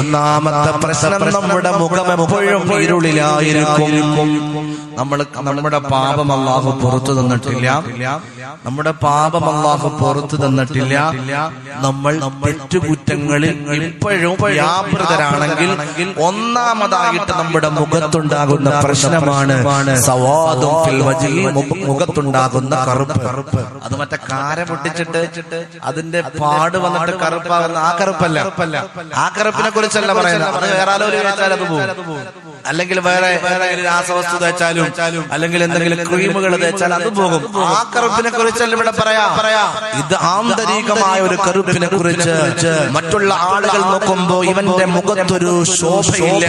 ഒന്നാമത്തെ പ്രശ്നം, നമ്മുടെ മുഖം എപ്പോഴും ഇരുളിലായിരിക്കും. നമ്മുടെ പാപം അല്ലാഹു പുറത്തു തന്നിട്ടില്ല. നമ്മുടെ പാപം അല്ലാഹു പുറത്തു തന്നിട്ടില്ല. നമ്മൾ തെറ്റുകുറ്റങ്ങളിൽ ഇപ്പോഴും വ്യാപൃതരാണെങ്കിൽ ഒന്നാമതായിട്ട് നമ്മുടെ മുഖത്തുണ്ടാകുന്ന പ്രശ്നമാണ് സവാദും ഫിൽ വജ്ഹി, മുഖത്തുണ്ടാകുന്ന കറുപ്പ്. അത് മറ്റേ കാര പൊട്ടിച്ചിട്ട് അതിന്റെ പാട് വന്നിട്ട് കറുപ്പാകുന്ന ആ കറുപ്പല്ല. ആ കറുപ്പിനെ കുറിച്ചല്ല പറയുന്നത്. അത് വേറെ ആലോചന വെച്ചാൽ അത് പോകും, അല്ലെങ്കിൽ വേറെ രാസവസ്തു തേച്ചാലും അല്ലെങ്കിൽ എന്തെങ്കിലും ക്രീമുകൾ തേച്ചാൽ അത് പോകും. ആ കറുപ്പിനെ കുറിച്ചല്ല ഇവിടെ പറയാ. ഇത് ആന്തരികമായ ഒരു കറുപ്പിനെ കുറിച്ച്. മറ്റുള്ള ആളുകൾ നോക്കുമ്പോ ഇവന്റെ മുഖത്തൊരു ശോഭയില്ല,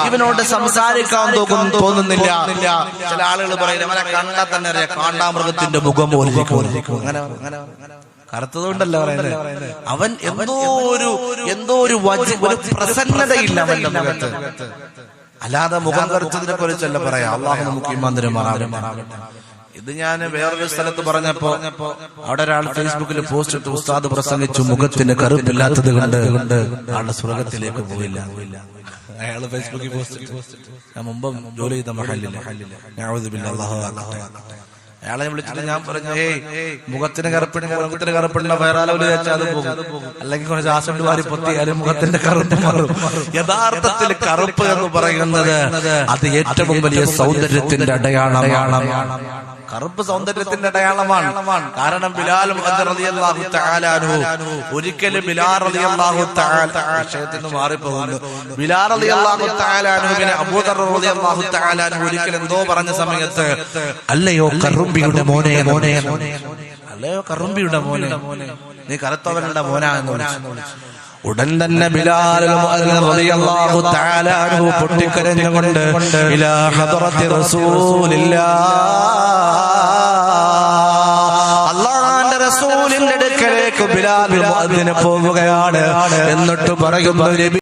ഇവനോട് സംസാരിക്കാൻ തോന്നുന്നില്ല. ചില ആളുകൾ പറയുന്നത് അവനെ കണ്ടാൽ തന്നെ അറിയാം, കാണ്ടാമൃഗത്തിന്റെ മുഖം പോലെ. അങ്ങനെ കറുത്തതുകൊണ്ടല്ല പറയുന്നത്, അവൻ എന്തോ ഒരു പ്രസന്നതയില്ല അവന്റെ മുഖത്ത്. അല്ലാതെ മുഖം കറുത്തതിനെ കുറിച്ചല്ല പറയാം. അള്ളാഹു നമുക്ക് ഈമാൻ തരുമാറാവട്ടെ. ഇത് ഞാൻ വേറൊരു സ്ഥലത്ത് പറഞ്ഞപ്പോ അവിടെ ഒരാൾ ഫേസ്ബുക്കിൽ പോസ്റ്റ് ഇട്ട്, ഉസ്താദ് പ്രസംഗിച്ചു മുഖത്തിന് കറുപ്പില്ലാത്തത് കൊണ്ട് ആളുടെ സ്വർഗത്തിലേക്ക് പോയില്ല. അയാള് ഫേസ്ബുക്കിൽ പോസ്റ്റ് ഇട്ടു. ഞാൻ മുമ്പ് ജോലി ചെയ്ത മഹല്ലില്ല. അയാളെ വിളിച്ചിട്ട് ഞാൻ പറഞ്ഞു, മുഖത്തിന് കറുപ്പിട വയറാലോല് വെച്ചാൽ അത് പോകും, അല്ലെങ്കിൽ കുറച്ച് ആസിഡ് വാരി പൊത്തിയാലും മുഖത്തിന്റെ കറുപ്പ് മാറും. യഥാർത്ഥത്തിൽ കറുപ്പ് എന്ന് പറയുന്നത് അത് ഏറ്റവും വലിയ സൗന്ദര്യത്തിന്റെ അടയാളമാണ്. കറുപ്പ് സൗന്ദര്യത്തിന്റെ അടയാളമാണ്. കാരണം ബിലാൽ റളിയല്ലാഹു തആല അൻഹു ഒരിക്കലും ബിലാൽ റളിയല്ലാഹു തആല വിഷയത്തിൽ നിന്ന് മാറിപ്പോകുന്നു. ബിലാൽ റളിയല്ലാഹു തആല അൻഹുവിനെ അബൂദർ റളിയല്ലാഹു തആല അൻഹു ഒരിക്കൽ എന്തോ പറഞ്ഞ സമയത്ത്, അല്ലയോ കറുമ്പിയുടെ മോനെ, അല്ലയോ കറുമ്പിയുടെ മോനെ, നീ കറുത്തവരുടെ മോനാണെന്ന് വിളിച്ചു. ഉടൻ തന്നെ ബിലാൽ റളിയല്ലാഹു തആല അൻഹു പൊട്ടിക്കരഞ്ഞുകൊണ്ട് ഇലാ ഹദറത്തി റസൂലില്ലാഹ്, അല്ലാഹുവിന്റെ റസൂലിന്റെ അടുക്കലേക്ക് ബിലാൽ മുഅദ്ദിന് പോവുകയാണ്. എന്നിട്ട് പറയുന്നു,